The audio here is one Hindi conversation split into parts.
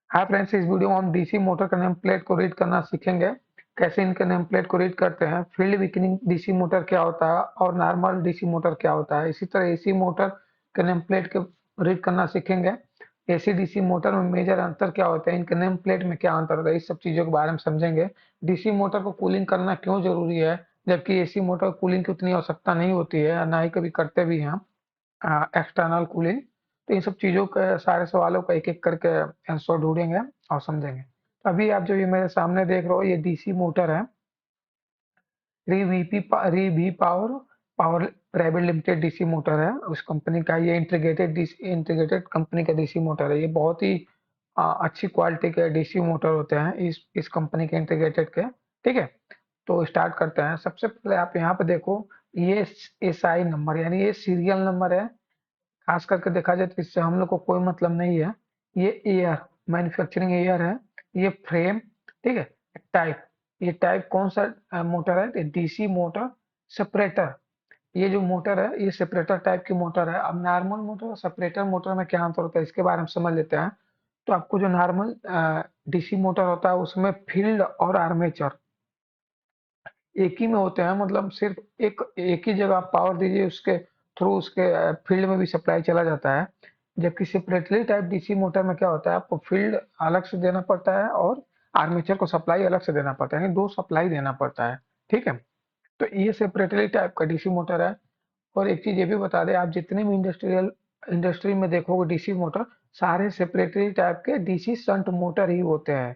हाँ फ्रेंड्स, इस वीडियो में हम डीसी मोटर का नेम प्लेट को रीड करना सीखेंगे। कैसे इनके नेम प्लेट को रीड करते हैं, फील्ड वीकनिंग डीसी मोटर क्या होता है और नॉर्मल डीसी मोटर क्या होता है। इसी तरह एसी मोटर के नेम प्लेट के रीड करना सीखेंगे। एसी डीसी मोटर में मेजर अंतर क्या होता है, इनके नेम प्लेट में क्या अंतर होता है, इस सब चीजों के बारे में समझेंगे। डीसी मोटर को कूलिंग करना क्यों जरूरी है, जबकि एसी मोटर कूलिंग की उतनी आवश्यकता नहीं होती है, ना ही कभी करते भी हैं हम एक्सटर्नल कूलिंग। तो इन सब चीज़ों के सारे सवालों का एक एक करके आंसर ढूंढेंगे और समझेंगे। तो अभी आप जो ये मेरे सामने देख रहे हो, ये डीसी मोटर है। री power power private limited DC motor है उस कंपनी का। ये इंटीग्रेटेड कंपनी का डीसी मोटर है। ये बहुत ही अच्छी क्वालिटी के डीसी मोटर होते हैं इस कंपनी के इंटीग्रेटेड के। ठीक है, तो स्टार्ट करते हैं। सबसे पहले आप यहाँ पे देखो, ये एसआई नंबर यानी ये सीरियल नंबर है। खास करके देखा जाए तो इससे हम लोग को कोई मतलब नहीं है। ये ईयर, मैन्युफैक्चरिंग ईयर है। ये फ्रेम, ठीक है। टाइप, ये टाइप कौन सा मोटर है, डीसी मोटर सेपरेटर। ये जो मोटर है ये सेपरेटर टाइप की मोटर है। अब नॉर्मल मोटर और सेपरेटर मोटर में क्या अंतर होता है, इसके बारे में समझ लेते हैं। तो आपको जो नॉर्मल डीसी मोटर होता है उसमें फील्ड और आर्मेचर एक ही में होते हैं। मतलब सिर्फ एक एक ही जगह आप पावर दीजिए, उसके थ्रू उसके फील्ड में भी सप्लाई चला जाता है। जबकि सेपरेटली टाइप डीसी मोटर में क्या होता है, आपको फील्ड अलग से देना पड़ता है और आर्मेचर को सप्लाई अलग से देना पड़ता है, यानी दो सप्लाई देना पड़ता है। ठीक है, तो ये सेपरेटली टाइप का डीसी मोटर है। और एक चीज ये भी बता दें, आप जितने भी इंडस्ट्री में देखोगे डीसी मोटर, सारे सेपरेटरी टाइप के डीसी शंट मोटर ही होते हैं।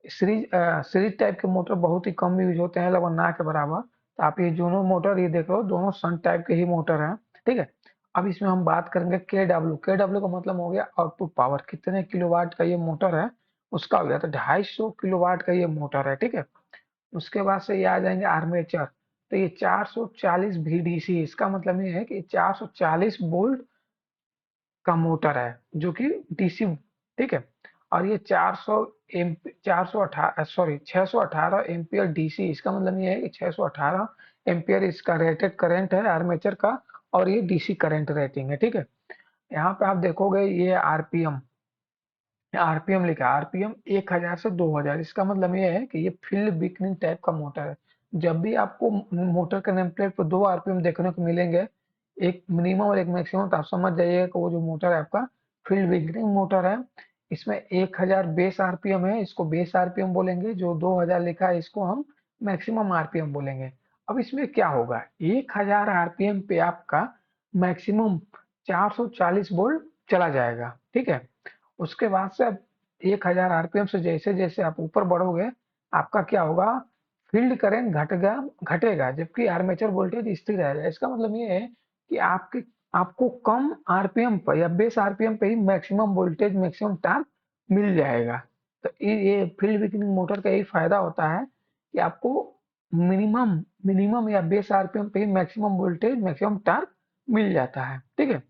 सीरीज टाइप के मोटर बहुत ही कम यूज होते हैं, लगभग ना के बराबर। तो आप ये दोनों मोटर ये देख रहे हो, दोनों सन टाइप के ही मोटर हैं। ठीक है, अब इसमें हम बात करेंगे के डब्ल्यू का मतलब हो गया आउटपुट पावर, कितने किलोवाट का ये मोटर है उसका हो गया। तो 250 किलोवाट का ये मोटर है। ठीक है, उसके बाद से ये आ जाएंगे आर्मेचर। तो ये 440 VDC, इसका मतलब ये है कि 440 वोल्ट का मोटर है जो कि डीसी। ठीक है, और ये 400 एम 418 सॉरी 618 एम्पियर डीसी, इसका मतलब ये है कि 618 एम्पियर इसका रेटेड करंट है आर्मेचर का। और ये डीसी करंट रेटिंग है। ठीक है, यहाँ पे आप देखोगे ये आरपीएम, आरपीएम लिखा है। आरपीएम 1000 से 2000, इसका मतलब ये है कि ये फील्ड बिकनिंग टाइप का मोटर है। जब भी आपको मोटर के नेम प्लेट पर दो आरपीएम देखने को मिलेंगे, एक मिनिमम और एक मैक्सिमम, तो आप समझ जाइएगा कि वो जो मोटर है आपका फील्ड बिकनिंग मोटर है। इसमें 1000 बेस आरपीएम है, इसको बेस आरपीएम बोलेंगे। जो 2000 लिखा है इसको हम मैक्सिमम आरपीएम बोलेंगे। अब इसमें क्या होगा, 1000 आरपीएम पे आपका मैक्सिमम 440 वोल्ट चला जाएगा। ठीक है, उसके बाद से अब 1000 आरपीएम से जैसे जैसे आप ऊपर बढ़ोगे, आपका क्या होगा, फील्ड करंट घटेगा घटेगा, जबकि आर्मेचर वोल्टेज स्थिर रहेगा। इसका मतलब ये है कि आपको कम आरपीएम पर या बेस आरपीएम पे ही मैक्सिमम वोल्टेज, मैक्सिमम टॉर्क मिल जाएगा। तो ये फील्ड वीकनिंग मोटर का यही फायदा होता है कि आपको मिनिमम मिनिमम या बेस आरपीएम पे ही मैक्सिमम वोल्टेज, मैक्सिमम टॉर्क मिल जाता है। ठीक है,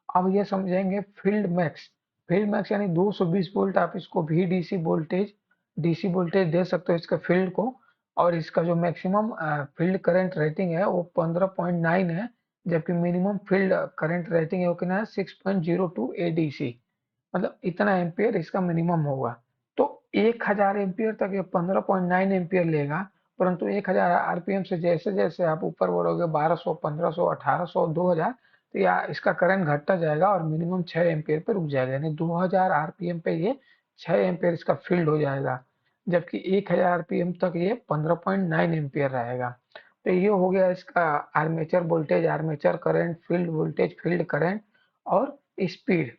अब ये समझेंगे फील्ड मैक्स। फील्ड मैक्स यानी 220 वोल्ट, आप इसको भी डीसी वोल्टेज दे सकते हो इसके फील्ड को। और इसका जो मैक्सिमम फील्ड करंट रेटिंग है वो 15.9 है। जबकि मिनिमम फील्ड करंट रेटिंग है वो कितना है, 6.02 एडीसी। मतलब इतना एम्पियर इसका मिनिमम होगा। तो 1000 एम्पियर तक ये 15.9 एम्पियर लेगा। परंतु 1000 आरपीएम से जैसे जैसे आप ऊपर बढ़ोगे, 1200, 1500, 1800, 2000, तो या इसका करंट घटता जाएगा और मिनिमम 6 एम्पियर पे रुक जाएगा। यानी 2000 आरपीएम पे ये 6 एम्पियर इसका फील्ड हो जाएगा। जबकि 1000 आरपीएम तक ये 15.9 एम्पियर रहेगा। तो ये हो गया इसका armature voltage, armature current, field voltage, field current और स्पीड।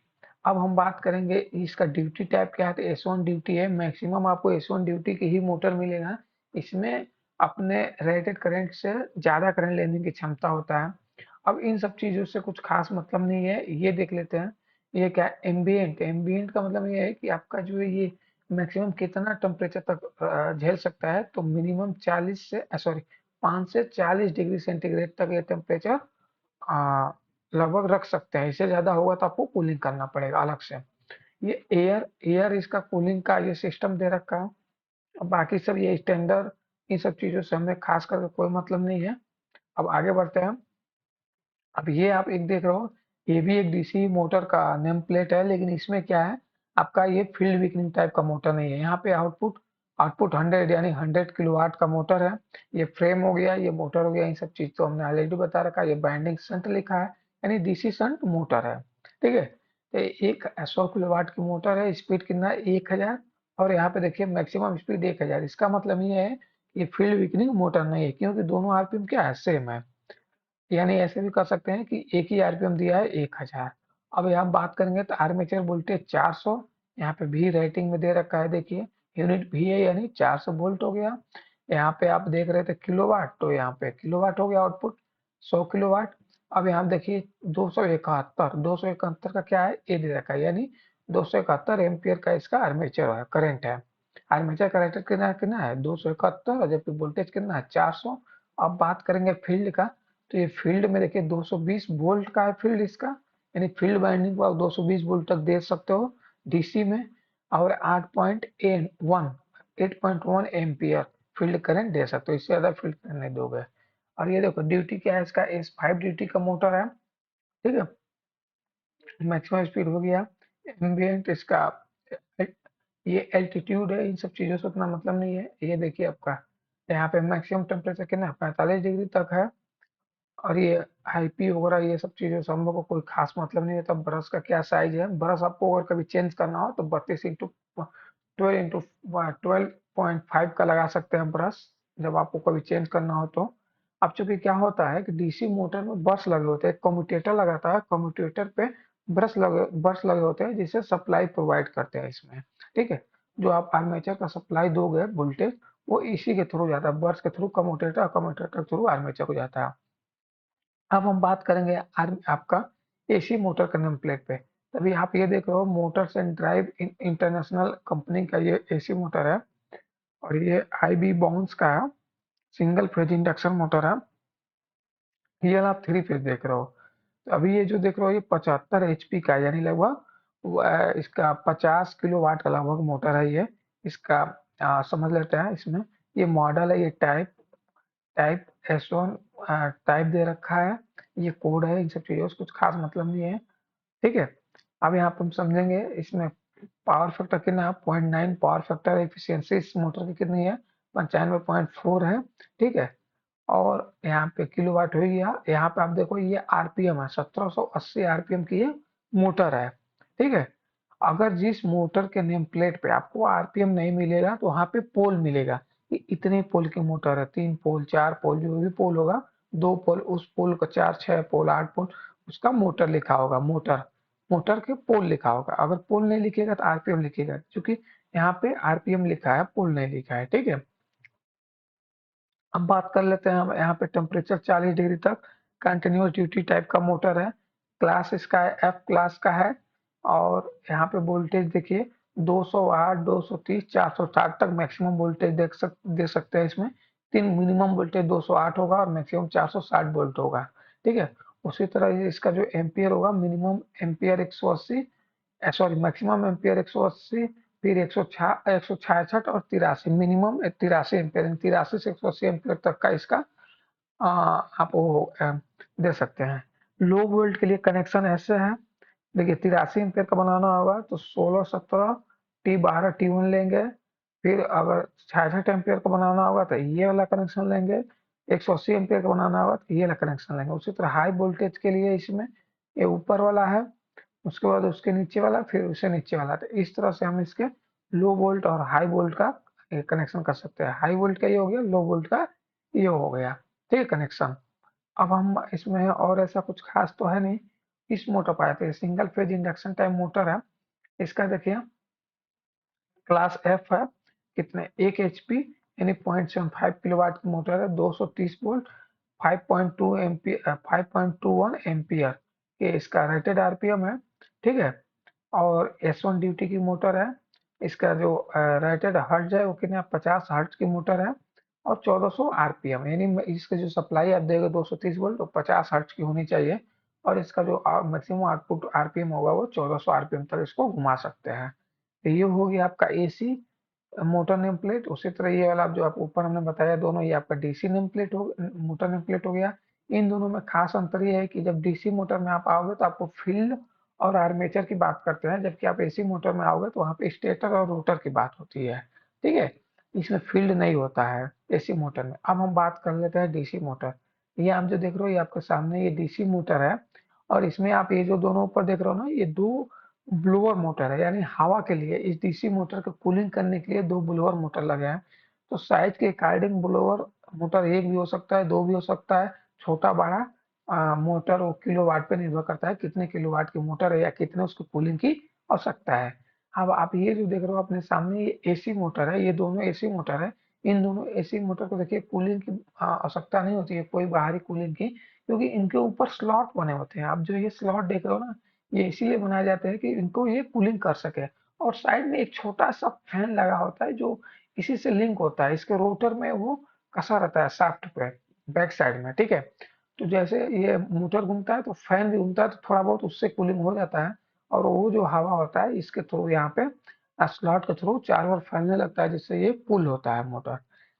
अब हम बात करेंगे इसका ड्यूटी टाइप क्या है। तो S1 ड्यूटी है, मैक्सिमम आपको S1 ड्यूटी की ही मोटर मिलेगा। इसमें अपने रेटेड करंट से ज्यादा करंट लेने की क्षमता होता है। अब इन सब चीजों से कुछ खास मतलब नहीं है, ये देख लेते हैं। ये क्या एम्बियंट, एम्बियंट का मतलब ये है कि आपका जो है ये मैक्सिमम कितना टेम्परेचर तक झेल सकता है। तो मिनिमम 40 से सॉरी 5 से 40 डिग्री सेंटीग्रेड तक ये टेम्परेचर लगभग रख सकते हैं। इससे ज्यादा होगा तो आपको कूलिंग करना पड़ेगा अलग से। ये एयर एयर इसका कूलिंग का ये सिस्टम दे रखा है। अब बाकी सब ये स्टैंडर्ड, इन सब चीजों से हमें खास करके कोई मतलब नहीं है। अब आगे बढ़ते हैं। अब ये आप एक देख रहे हो, ये भी एक डीसी मोटर का नेम प्लेट है, लेकिन इसमें क्या है, आपका ये फील्ड वीकनिंग टाइप का मोटर नहीं है। यहाँ पे आउटपुट आउटपुट 100 यानी 100 किलोवाट का मोटर है। ये फ्रेम हो गया, ये मोटर हो गया, इन सब चीज तो हमने ऑलरेडी बता रखा है। ये बाइंडिंग शंट लिखा है, यानी डीसी शंट मोटर है। ठीक है, तो एक 100 किलोवाट की मोटर है, स्पीड कितना है 1000, और यहाँ पे देखिए मैक्सिमम स्पीड 1000। इसका मतलब ये है ये फील्ड वीकनिंग मोटर नहीं है, क्योंकि दोनों आरपीएम क्या है, सेम है। यानी ऐसे भी कर सकते हैं कि एक ही आरपीएम दिया है 1000। अब यहाँ बात करेंगे तो आर्मेचर वोल्टेज 400, यहाँ पे भी रेटिंग में दे रखा है, देखिए यूनिट भी है, यानी 400 वोल्ट हो गया। यहाँ पे आप देख रहे थे किलोवाट, तो यहाँ पे किलोवाट हो गया आउटपुट 100 किलोवाट। अब यहाँ देखिए 271 का क्या है, ये दे रखा है, यानी 271 एम्पियर का इसका आर्मेचर है, करंट है। आर्मेचर करंट कितना कितना है 271, और जबकि वोल्टेज कितना है 400। अब बात करेंगे फील्ड का, तो ये फील्ड में देखिए 220 वोल्ट का है फील्ड इसका, यानी फील्ड वाइंडिंग को आप 220 वोल्ट तक दे सकते हो डीसी में। और 8.1 एम्पियर फील्ड करंट दे सकते हो, इससे ज्यादा फील्ड करंट नहीं दोगे। और ये देखो ड्यूटी क्या है इसका, S5 ड्यूटी का मोटर है। ठीक है, मैक्सिमम स्पीड हो गया, एम्बियंट इसका, ये एल्टीट्यूड है, इन सब चीजों से उतना मतलब नहीं है। ये देखिए आपका यहाँ पे मैक्सिमम टेम्परेचर कितना 45 डिग्री तक है। और ये आईपी वगैरह ये सब चीजें से हम लोग को कोई खास मतलब नहीं है। तब ब्रश का क्या साइज है, ब्रश आपको अगर कभी चेंज करना हो तो 32 इंटू 12 का लगा सकते हैं ब्रश, जब आपको कभी चेंज करना हो तो। अब चूंकि क्या होता है कि डीसी मोटर में ब्रश लगे होते हैं, कम्यूटेटर लगाता है, कम्यूटेटर पे ब्रश लगे होते हैं, जिससे सप्लाई प्रोवाइड करते हैं इसमें। ठीक है, जो आप आर्मेचर का सप्लाई दोगे वोल्टेज, वो इसी के थ्रू जाता है, ब्रश के थ्रू कम्यूटेटर, कम्यूटेटर के थ्रू आर्मेचर को जाता है। अब हम बात करेंगे आपका एसी मोटर का नेम प्लेट पे। तभी आप ये देख रहे हो Motors and drive international company का ये एसी मोटर है, और ये आईबी बाउंस का है, सिंगल फेज इंडक्शन मोटर है। ये आप 3 फेज देख रहे हो। तो अभी ये जो देख रहे हो ये 75 HP का है, यानी लगभग इसका 50 किलोवाट का लगभग मोटर है ये। इसका समझ लेते हैं इसमें। ये मॉडल है, ये टाइप टाइप S1 टाइप दे रखा है, ये कोड है, इन सब चीजों से कुछ खास मतलब नहीं है। ठीक है, अब यहाँ पर हम समझेंगे इसमें पावर फैक्टर कितना है, 0.9 पावर फैक्टर एफिशिएंसी इस मोटर की कितनी है, 95.4 है। ठीक है, और यहाँ पे किलोवाट हो गया। यहाँ पे आप देखो ये आरपीएम है, 1780 आरपीएम की ये मोटर है। ठीक है, अगर जिस मोटर के नेम प्लेट पे आपको आरपीएम नहीं मिलेगा तो वहां पे पोल मिलेगा कि इतने पोल की मोटर है, 3 पोल 4 पोल, जो भी पोल होगा, 2 पोल, उस पोल का 4 6 पोल 8 पोल, उसका मोटर लिखा होगा, मोटर मोटर के पोल लिखा होगा। अगर पोल नहीं लिखेगा तो आरपीएम लिखेगा, क्योंकि यहाँ पे आरपीएम लिखा है, पोल नहीं लिखा है। ठीक है, अब बात कर लेते हैं हम यहाँ पे टेम्परेचर 40 डिग्री तक, कंटिन्यूस ड्यूटी टाइप का मोटर है। क्लास इसका है एफ क्लास का है। और यहाँ पे वोल्टेज देखिए 208 230 460 तक मैक्सिमम वोल्टेज दे सकते हैं इसमें। तीन मिनिमम वोल्टेज 208 होगा और मैक्सिमम 460 वोल्ट होगा। ठीक है, उसी तरह ये इसका जो एम्पियर होगा, minimum ampere 180, sorry maximum ampere 180, फिर 166 और 83, मिनिमम 83 एम्पियर, 83 से 180 एम्पियर तक का इसका आप वो दे सकते हैं। लो वोल्ट के लिए कनेक्शन ऐसे है, देखिए 83 एम्पियर का बनाना होगा तो 16 17 T12 T1 लेंगे। फिर अगर 66 एम्पियर का बनाना होगा तो ये वाला कनेक्शन लेंगे। 180 एम्पियर का बनाना होगा तो ये वाला कनेक्शन लेंगे। उसी तरह हाई वोल्टेज के लिए इसमें ये ऊपर वाला है, उसके बाद उसके नीचे वाला, फिर उससे नीचे वाला। तो इस तरह से हम इसके लो वोल्ट और हाई वोल्ट का कनेक्शन कर सकते हैं। हाई वोल्ट का ये हो गया, लो वोल्ट का ये हो गया। ठीक है, कनेक्शन। अब हम इसमें और ऐसा कुछ खास तो है नहीं इस मोटर पाए थे, single phase induction type motor है। इसका देखिए क्लास एफ है, कितने 1 HP, यानी 0.75 किलोवाट की मोटर है, 230 वोल्ट, 5.21 एम्पियर ये इसका रेटेड आरपीएम है। ठीक है, और S1 ड्यूटी की मोटर है। इसका जो रेटेड हर्ट्ज है वो कितना 50 हर्ट्ज की मोटर है, और 1400 आरपीएम, यानी इसका जो सप्लाई आप देगा 230 वोल्ट तो 50 हर्ट्ज की होनी चाहिए। और इसका जो मैक्सिमम आउटपुट आरपीएम होगा वो 1400 आरपीएम तक इसको घुमा सकते हैं। तो ये हो गया आपका एसी मोटर नेम प्लेट। उसी तरह ये वाला जो आप ऊपर हमने बताया दोनों, ये आपका डीसी नेम प्लेट हो, मोटर नेम प्लेट हो गया। इन दोनों में खास अंतर ये है कि जब डीसी मोटर में आप आओगे तो आपको फील्ड और आर्मेचर की बात करते हैं। जबकि आप एसी मोटर में आओगे तो वहाँ पे स्टेटर और रोटर की बात होती है, ठीक है। इसमें फील्ड नहीं होता है एसी मोटर में। अब हम बात कर लेते हैं डीसी मोटर। ये आप जो देख रहे हो ये आपके सामने ये डीसी मोटर है, और इसमें आप ये जो दोनों ऊपर देख रहे हो ना, ये दो ब्लोअर मोटर है, यानी हवा के लिए इस डीसी मोटर को कूलिंग करने के लिए दो ब्लोअर मोटर लगे हैं। तो साइज के अकॉर्डिंग ब्लोअर मोटर एक भी हो सकता है, दो भी हो सकता है, छोटा बड़ा। मोटर वो किलोवाट पे निर्भर करता है, कितने किलोवाट की मोटर है या कितने उसकी कूलिंग की आवश्यकता है। अब आप ये जो देख रहे हो अपने सामने, ये एसी मोटर है, ये दोनों एसी मोटर है। इन दोनों एसी मोटर को देखिए कूलिंग की आवश्यकता नहीं होती है, कोई बाहरी कूलिंग की, क्योंकि इनके ऊपर स्लॉट बने होते हैं। आप जो ये स्लॉट देख रहे हो ना, ये इसीलिए बनाए जाते हैं कि इनको ये कूलिंग कर सके। और साइड में एक छोटा सा फैन लगा होता है जो इसी से लिंक होता है, इसके रोटर में वो कसा रहता है शाफ्ट पे, बैक साइड में, ठीक है। तो जैसे ये मोटर घूमता है तो फैन भी घूमता है, तो थोड़ा बहुत उससे कूलिंग हो जाता है। और वो जो हवा होता है इसके थ्रू यहाँ पे स्लॉट के थ्रू चारों ओर फैलने लगता है, जिससे ये कूल होता है मोटर।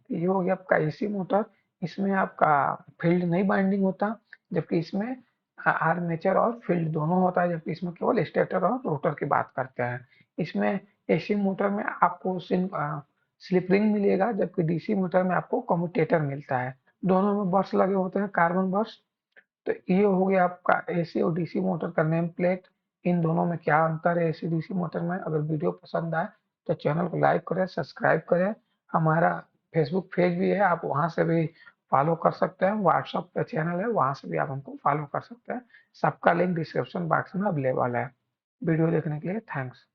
ये हो गया आपका एसी मोटर। इसमें आपका फील्ड नहीं बाइंडिंग होता, जबकि इसमें आर्मेचर और फील्ड दोनों होता है, जबकि इसमें केवल स्टेटर और रोटर की बात करते हैं। इसमें एसी मोटर में आपको स्लिप रिंग मिलेगा, जबकि डीसी मोटर में आपको कम्यूटेटर मिलता है। दोनों में बर्स लगे होते हैं, कार्बन बर्स। तो ये हो गया आपका एसी और डीसी मोटर का नेम प्लेट। इन दोनों में क्या अंतर है एसी डीसी मोटर में। अगर वीडियो पसंद आए तो चैनल को लाइक करें, सब्सक्राइब करें। हमारा फेसबुक पेज भी है, आप वहां से भी फॉलो कर सकते हैं। व्हाट्सएप पे चैनल है, वहां से भी आप हमको फॉलो कर सकते हैं। सबका लिंक डिस्क्रिप्शन बॉक्स में अवेलेबल है। वीडियो देखने के लिए थैंक्स।